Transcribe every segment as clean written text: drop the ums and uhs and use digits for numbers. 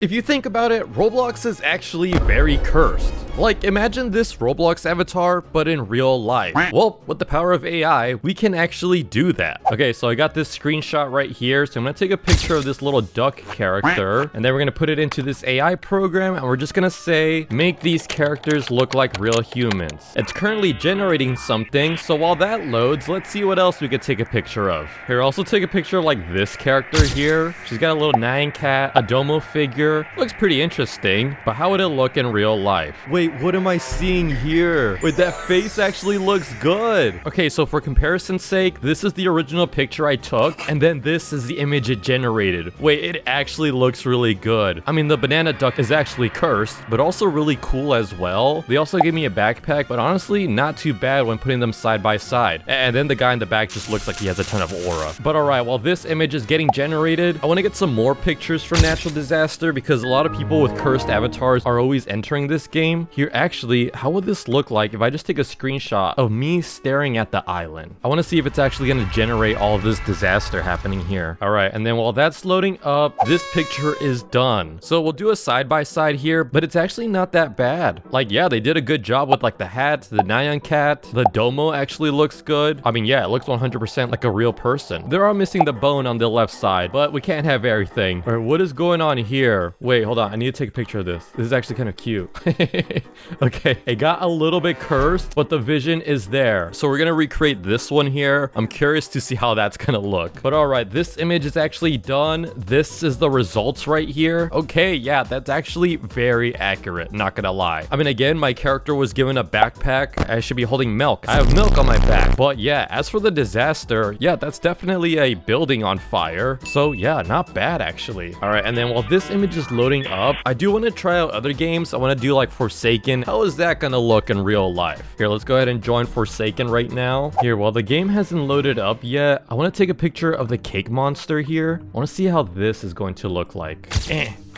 If you think about it, Roblox is actually very cursed. Like, imagine this Roblox avatar, but in real life. Well, with the power of AI, we can actually do that. Okay, so I got this screenshot right here. So I'm gonna take a picture of this little duck character, and then we're gonna put it into this AI program, and we're just gonna say, make these characters look like real humans. It's currently generating something, so while that loads, let's see what else we could take a picture of. Here, also take a picture of like this character here. She's got a little Nyan cat, a Domo figure. Looks pretty interesting, but how would it look in real life? Wait, what am I seeing here? Wait, that face actually looks good. Okay, so for comparison's sake, this is the original picture I took, and then this is the image it generated. Wait, it actually looks really good. I mean, the banana duck is actually cursed, but also really cool as well. They also gave me a backpack, but honestly, not too bad when putting them side by side. And then the guy in the back just looks like he has a ton of aura. But alright, while this image is getting generated, I want to get some more pictures from Natural Disaster because a lot of people with cursed avatars are always entering this game. Here, actually, how would this look like if I just take a screenshot of me staring at the island? I want to see if it's actually going to generate all of this disaster happening here. All right, and then while that's loading up, this picture is done. So we'll do a side-by-side here, but it's actually not that bad. Like, yeah, they did a good job with like the hat, the Nyan cat, the Domo actually looks good. I mean, yeah, it looks 100% like a real person. They are missing the bone on the left side, but we can't have everything. All right, what is going on here? Wait, hold on. I need to take a picture of this. This is actually kind of cute. Okay, it got a little bit cursed, but the vision is there. So we're going to recreate this one here. I'm curious to see how that's going to look. But all right, this image is actually done. This is the results right here. Okay, yeah, that's actually very accurate. Not going to lie. I mean, again, my character was given a backpack. I should be holding milk. I have milk on my back. But yeah, as for the disaster, yeah, that's definitely a building on fire. So yeah, not bad actually. All right, and then while this image is loading up, I do want to try out other games. I want to do like Forsaken. How is that gonna look in real life? Here, let's go ahead and join Forsaken right now. Here, while the game hasn't loaded up yet, I want to take a picture of the cake monster here. I want to see how this is going to look like.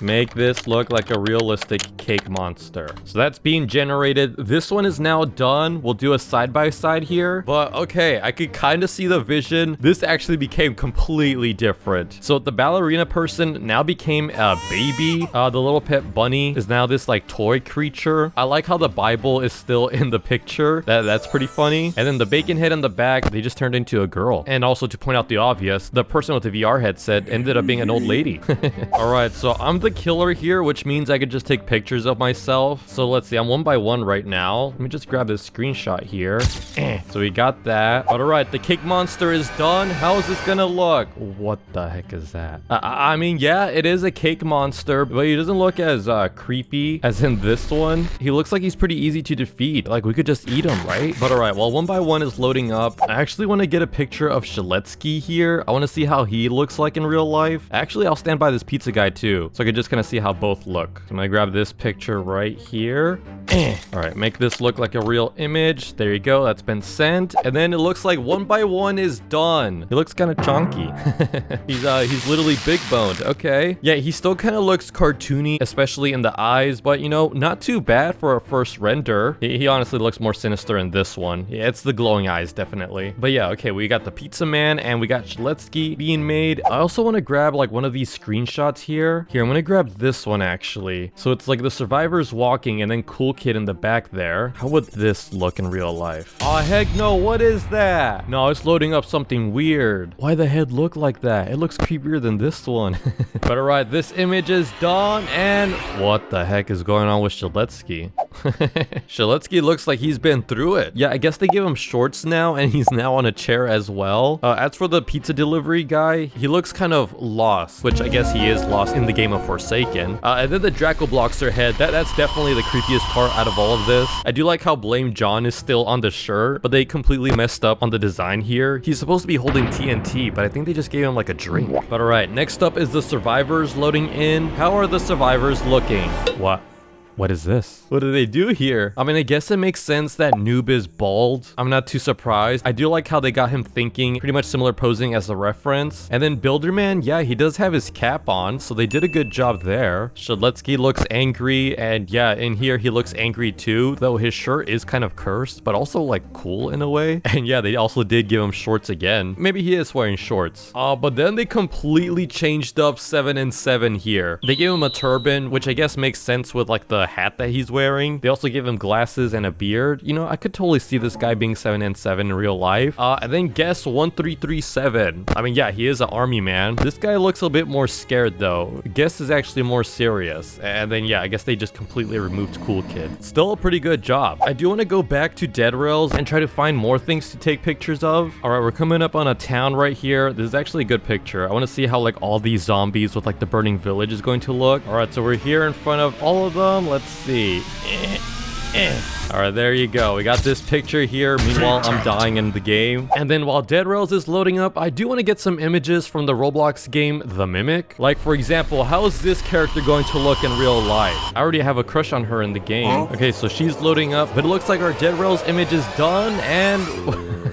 Make this look like a realistic cake monster. So that's being generated. This one is now done. We'll do a side-by-side here. But okay, I could kind of see the vision. This actually became completely different. So the ballerina person now became a baby. The little pet bunny is now this like toy creature. I like how the Bible is still in the picture. That's pretty funny. And then the bacon head in the back, they just turned into a girl. And also to point out the obvious, the person with the VR headset ended up being an old lady. All right, so I'm the killer here, which means I could just take pictures of myself. So let's see, I'm 1 by 1 right now. Let me just grab this screenshot here. So we got that. But all right, the cake monster is done. How is this gonna look? What the heck is that? I mean, yeah, it is a cake monster, but he doesn't look as creepy as in this one. He looks like he's pretty easy to defeat. Like, we could just eat him, right? But all right, while 1 by 1 is loading up, I actually want to get a picture of Shaletsky here. I want to see how he looks like in real life. Actually, I'll stand by this pizza guy too, so I could just kind of see how both look. So I'm gonna grab this picture right here. All right, make this look like a real image. There you go, that's been sent. And then it looks like 1 by 1 is done. He looks kind of chunky. He's literally big boned. Okay, yeah, he still kind of looks cartoony, especially in the eyes, but you know, not too bad for a first render. He honestly looks more sinister in this one. Yeah, it's the glowing eyes, definitely. But yeah, okay, we got the pizza man and we got Shaletsky being made. I also want to grab like one of these screenshots here. Here, I'm gonna grab this one actually. So it's like the survivors walking and then Cool Kid in the back there. How would this look in real life? Oh heck no, what is that? No, it's loading up something weird. Why the head look like that? It looks creepier than this one. But all right, this image is done, and what the heck is going on with Shaletsky? Shaletsky looks like he's been through it. Yeah, I guess they give him shorts now and he's now on a chair as well. As for the pizza delivery guy, he looks kind of lost, which I guess he is lost in the game of Forsaken. And then the Draco Bloxer head, that's definitely the creepiest part out of all of this. I do like how Blame John is still on the shirt, but they completely messed up on the design here. He's supposed to be holding TNT, but I think they just gave him like a drink. But all right, next up is the survivors loading in. How are the survivors looking? What? What is this? What do they do here? I mean, I guess it makes sense that Noob is bald. I'm not too surprised. I do like how they got him thinking, pretty much similar posing as a reference. And then Builderman, yeah, he does have his cap on, so they did a good job there. Shadletsky looks angry, and yeah, in here he looks angry too, though his shirt is kind of cursed, but also like cool in a way. And yeah, they also did give him shorts again. Maybe he is wearing shorts. But then they completely changed up 7 and 7 here. They gave him a turban, which I guess makes sense with like the hat that he's wearing. They also gave him glasses and a beard. You know, I could totally see this guy being 7 and 7 in real life. And then guess 1337. I mean, yeah, he is an army man. This guy looks a bit more scared though. Guess is actually more serious. And then yeah, I guess they just completely removed Cool Kid. Still a pretty good job. I do want to go back to Dead Rails and try to find more things to take pictures of. All right, we're coming up on a town right here. This is actually a good picture. I want to see how like all these zombies with like the burning village is going to look. All right, so we're here in front of all of them. Let's see. All right, there you go. We got this picture here. Meanwhile, I'm dying in the game. And then while Dead Rails is loading up, I do want to get some images from the Roblox game, The Mimic. Like, for example, how is this character going to look in real life? I already have a crush on her in the game. Okay, so she's loading up, but it looks like our Dead Rails image is done, and...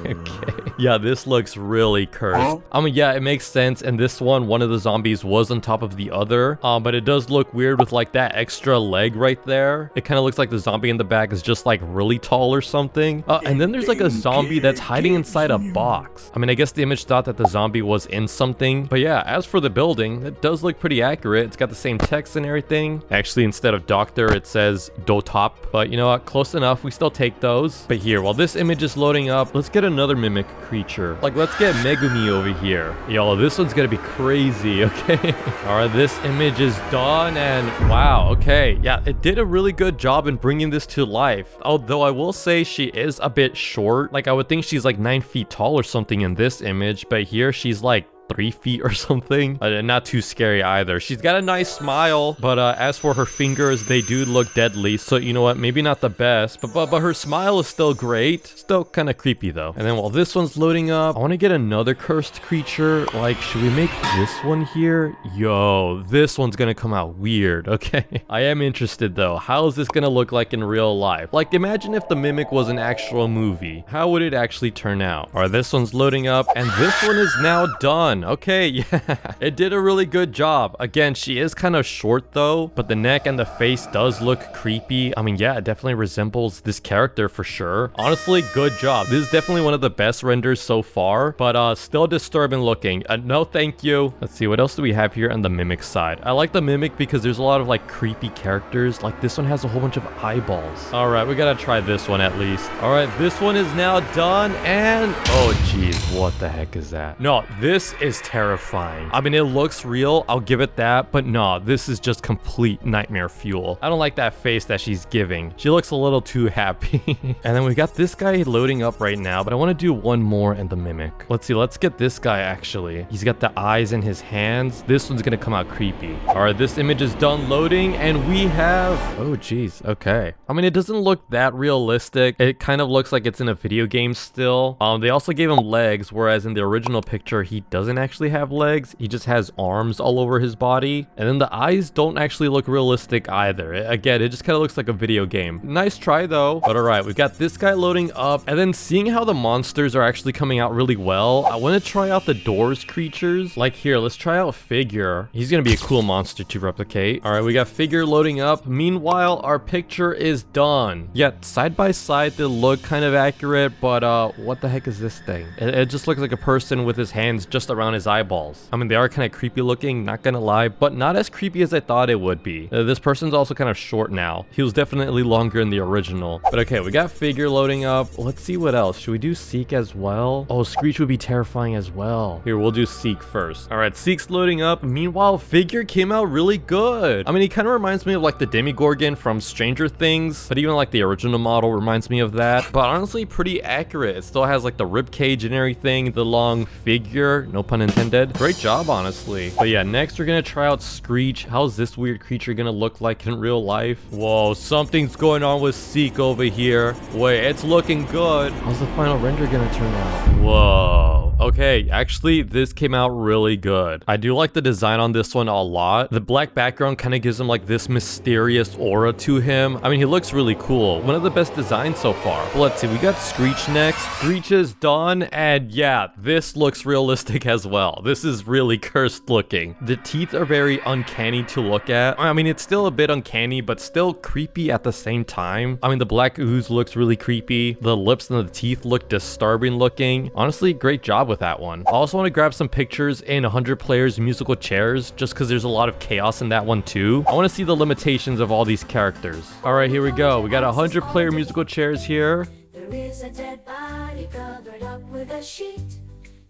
okay. Yeah, this looks really cursed. I mean, yeah, it makes sense. And this one of the zombies was on top of the other. But it does look weird with like that extra leg right there. It kind of looks like the zombie in the back is just like really tall or something. And then there's like a zombie that's hiding inside a box. I mean, I guess the image thought that the zombie was in something. But yeah, as for the building, it does look pretty accurate. It's got the same text and everything. Actually, instead of doctor, it says Dotop. But you know what? Close enough. We still take those. But here, while this image is loading up, let's get another mimic creature. Like, let's get Megumi over here. Yo, this one's gonna be crazy, okay? All right, this image is done, and wow, okay. Yeah, it did a really good job in bringing this to life. Although I will say she is a bit short. Like, I would think she's like 9 feet tall or something in this image, but here she's like 3 feet or something. Not too scary either. She's got a nice smile, but as for her fingers, they do look deadly. So you know what? Maybe not the best, but her smile is still great. Still kind of creepy though. And then while this one's loading up, I want to get another cursed creature. Like, should we make this one here? Yo, this one's gonna come out weird. Okay, I am interested though. How is this gonna look like in real life? Like, imagine if the Mimic was an actual movie. How would it actually turn out? All right, this one's loading up, and this one is now done. Okay, yeah, it did a really good job. Again, she is kind of short though, but the neck and the face does look creepy. I mean, yeah, it definitely resembles this character for sure. Honestly, good job. This is definitely one of the best renders so far, but still disturbing looking. No thank you. Let's see, what else do we have here on the Mimic side? I like the Mimic because there's a lot of like creepy characters. Like, this one has a whole bunch of eyeballs. All right, we gotta try this one at least. All right, this one is now done, and oh geez, what the heck is that? No, this is terrifying. I mean, it looks real, I'll give it that, but no, this is just complete nightmare fuel. I don't like that face that she's giving. She looks a little too happy. And then we got this guy loading up right now, but I want to do one more in the Mimic. Let's see, let's get this guy actually. He's got the eyes in his hands. This one's gonna come out creepy. All right, this image is done loading, and we have, oh geez, okay. I mean, it doesn't look that realistic. It kind of looks like it's in a video game still. They also gave him legs, whereas in the original picture, he doesn't actually have legs. He just has arms all over his body. And then the eyes don't actually look realistic either. Again, it just kind of looks like a video game. Nice try though. But all right, we've got this guy loading up, and then seeing how the monsters are actually coming out really well, I want to try out the doors creatures. Like here, let's try out Figure. He's gonna be a cool monster to replicate. All right, we got Figure loading up. Meanwhile, our picture is done. Yeah, side by side, they look kind of accurate, but what the heck is this thing? It just looks like a person with his hands just around his eyeballs. I mean, they are kind of creepy looking, not gonna lie, but not as creepy as I thought it would be. This person's also kind of short now. He was definitely longer in the original. But okay, we got Figure loading up. Let's see what else. Should we do Seek as well? Oh, Screech would be terrifying as well. Here, we'll do Seek first. All right, Seek's loading up. Meanwhile, Figure came out really good. I mean, he kind of reminds me of like the Demigorgon from Stranger Things, but even like the original model reminds me of that. But honestly, pretty accurate. It still has like the rib cage and everything, the long figure, no pun intended. Great job, honestly. But yeah, next we're gonna try out Screech. How's this weird creature gonna look like in real life? Whoa, something's going on with Seek over here. Wait, it's looking good. How's the final render gonna turn out? Whoa. Okay, actually, this came out really good. I do like the design on this one a lot. The black background kind of gives him like this mysterious aura to him. I mean, he looks really cool. One of the best designs so far. But let's see, we got Screech next. Screech is done, and yeah, this looks realistic as well. This is really cursed looking. The teeth are very uncanny to look at. I mean, it's still a bit uncanny, but still creepy at the same time. I mean, the black ooze looks really creepy. The lips and the teeth look disturbing looking. Honestly, great job with that one. I also want to grab some pictures in 100 players musical chairs, just because there's a lot of chaos in that one too. I want to see the limitations of all these characters. All right, here we go. We got 100 player musical chairs here. There is a dead body covered up with a sheet.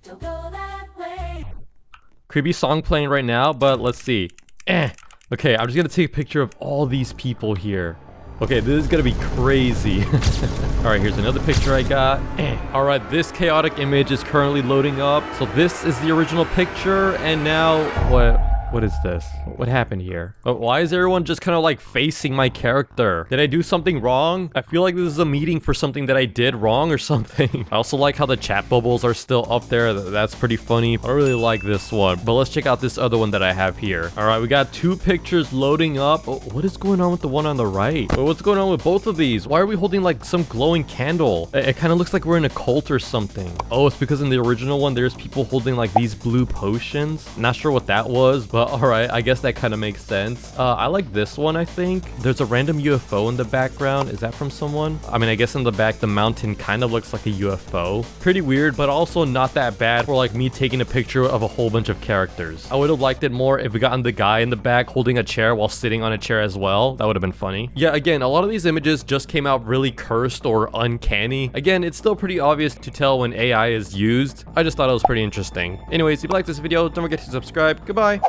Don't go that way. Creepy song playing right now, but let's see. Okay, I'm just gonna take a picture of all these people here. Okay, this is gonna be crazy. All right, here's another picture I got. All right, this chaotic image is currently loading up. So this is the original picture, and now what is this? What happened here? Why is everyone just kind of like facing my character? Did I do something wrong? I feel like this is a meeting for something that I did wrong or something. I also like how the chat bubbles are still up there. That's pretty funny. I don't really like this one, but let's check out this other one that I have here. All right, we got 2 pictures loading up. What is going on with the one on the right? What's going on with both of these? Why are we holding like some glowing candle? It kind of looks like we're in a cult or something. Oh, it's because in the original one, there's people holding like these blue potions. Not sure what that was, but all right, I guess that kind of makes sense. I like this one, I think. There's a random UFO in the background. Is that from someone? I mean, I guess in the back, the mountain kind of looks like a UFO. Pretty weird, but also not that bad for like me taking a picture of a whole bunch of characters. I would have liked it more if we gotten the guy in the back holding a chair while sitting on a chair as well. That would have been funny. Yeah, again, a lot of these images just came out really cursed or uncanny. Again, it's still pretty obvious to tell when AI is used. I just thought it was pretty interesting. Anyways, if you like this video, don't forget to subscribe. Goodbye.